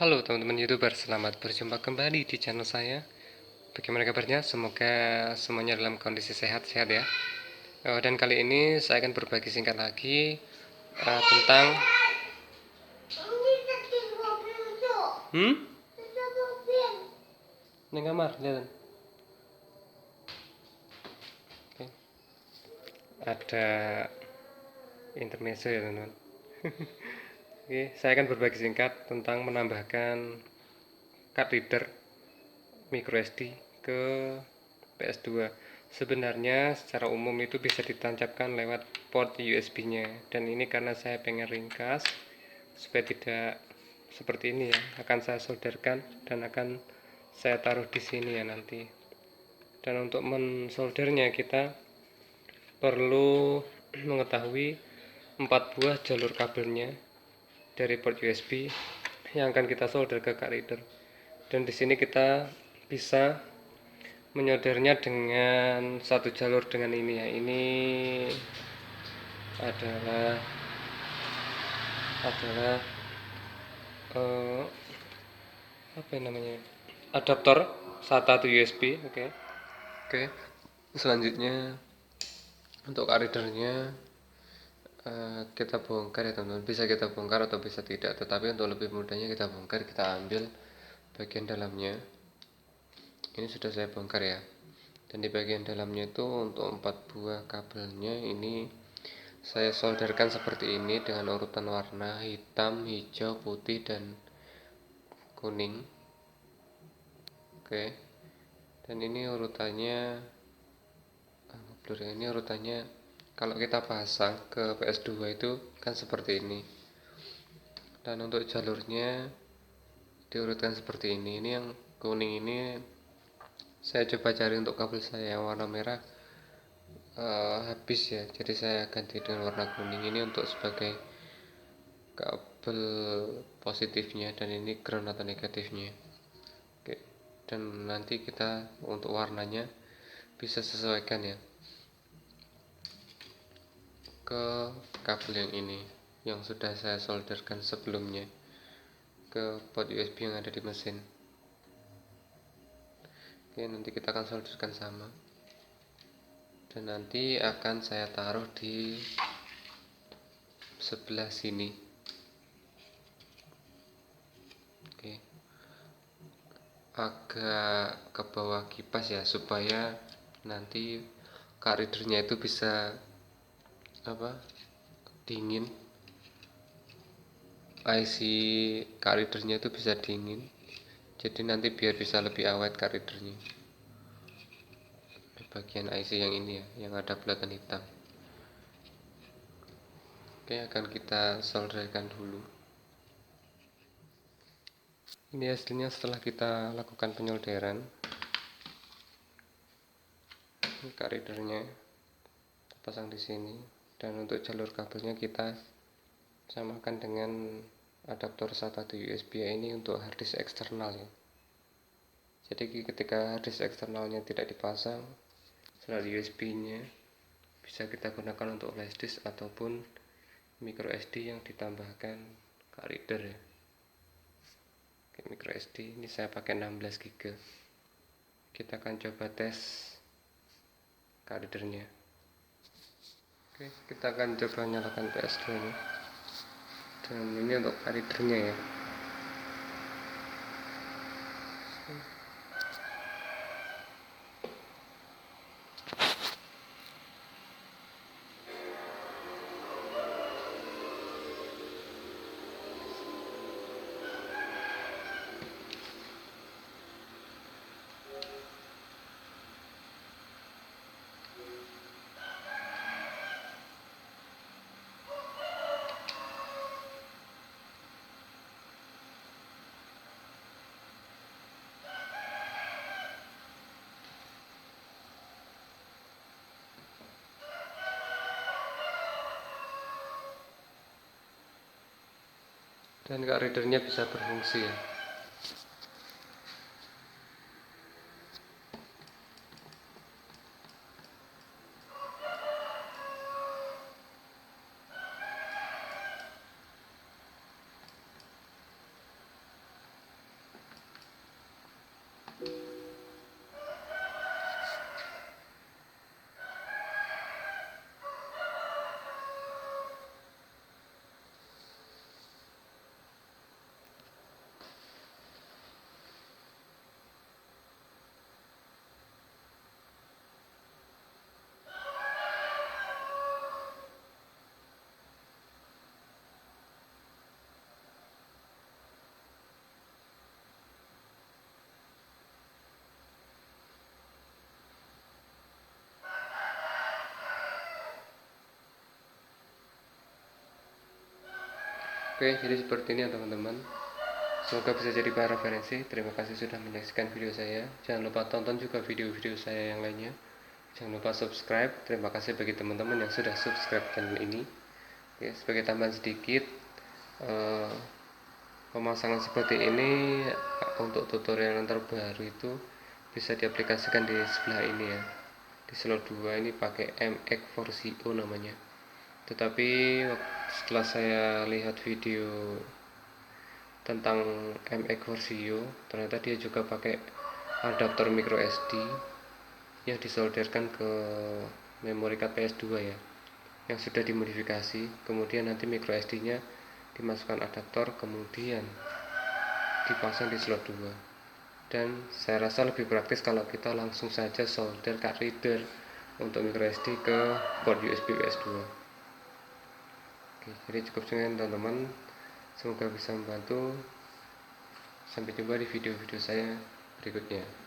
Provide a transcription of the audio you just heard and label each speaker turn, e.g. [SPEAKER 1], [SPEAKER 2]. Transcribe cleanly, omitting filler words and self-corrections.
[SPEAKER 1] Halo teman-teman YouTuber, selamat berjumpa kembali di channel saya. Bagaimana kabarnya? Semoga semuanya dalam kondisi sehat-sehat ya. Dan kali ini saya akan berbagi singkat lagi tentang Neng kamar, lihat. Oke. Ada intermezzo ya teman-teman. Oke, saya akan berbagi singkat tentang menambahkan card reader micro SD ke PS2. Sebenarnya secara umum itu bisa ditancapkan lewat port USB-nya, dan ini karena saya pengen ringkas supaya tidak seperti ini ya, akan saya solderkan dan akan saya taruh di sini ya nanti. Dan untuk mensoldernya kita perlu mengetahui 4 buah jalur kabelnya dari port USB yang akan kita solder ke card reader. Dan di sini kita bisa menyoldernya dengan satu jalur dengan ini ya. Ini adalah eh, apa namanya, adaptor SATA to USB. Oke. Selanjutnya untuk card readernya kita bongkar ya teman-teman. Bisa kita bongkar atau bisa tidak, tetapi untuk lebih mudahnya kita bongkar. Kita ambil bagian dalamnya. Ini sudah saya bongkar ya. Dan di bagian dalamnya itu untuk 4 buah kabelnya ini saya solderkan seperti ini dengan urutan warna hitam, hijau, putih, dan kuning. Oke. Dan ini urutannya kalau kita pasang ke PS2 itu kan seperti ini. Dan untuk jalurnya diurutkan seperti ini. Ini yang kuning ini saya coba cari untuk kabel saya yang warna merah habis ya, jadi saya ganti dengan warna kuning ini untuk sebagai kabel positifnya, dan ini ground atau negatifnya. Oke. Dan nanti kita untuk warnanya bisa sesuaikan ya ke kabel yang ini yang sudah saya solderkan sebelumnya ke port USB yang ada di mesin. Oke, nanti kita akan solderkan sama, dan nanti akan saya taruh di sebelah sini. Oke. Agak ke bawah kipas ya, supaya nanti card readernya itu bisa dingin. IC card readernya itu bisa dingin, jadi nanti biar bisa lebih awet card readernya. Bagian IC yang ini ya, yang ada bulatan hitam. Oke, akan kita solderkan dulu. Ini hasilnya setelah kita lakukan penyolderan. Card readernya pasang di sini, dan untuk jalur kabelnya kita samakan dengan adaptor SATA to USB ini untuk harddisk eksternal ya. Jadi ketika harddisk eksternalnya tidak dipasang, selain USB-nya bisa kita gunakan untuk flashdisk ataupun micro SD yang ditambahkan card reader ya. Oke, micro SD ini saya pakai 16 GB. Kita akan coba tes card readernya. Oke, kita akan coba nyalakan PS2 ini. Dan ini untuk card readernya ya. Dan card readernya bisa berfungsi ya. Oke, jadi seperti ini ya teman-teman. Semoga bisa jadi bahan referensi. Terima kasih sudah menyaksikan video saya. Jangan lupa tonton juga video-video saya yang lainnya. Jangan lupa subscribe. Terima kasih bagi teman-teman yang sudah subscribe channel ini. Oke, sebagai tambahan sedikit, eh, pemasangan seperti ini untuk tutorial yang terbaru itu bisa diaplikasikan di sebelah ini ya, di slot 2 ini pakai MX4CO namanya. Tetapi setelah saya lihat video tentang MX4CO, ternyata dia juga pakai adaptor micro SD yang disolderkan ke memori card PS2 ya, yang sudah dimodifikasi. Kemudian nanti micro SD nya dimasukkan adaptor, kemudian dipasang di slot 2. Dan saya rasa lebih praktis kalau kita langsung saja solder card reader untuk micro SD ke port USB PS2. Oke, jadi cukup sekian teman-teman, semoga bisa membantu. Sampai jumpa di video-video saya berikutnya.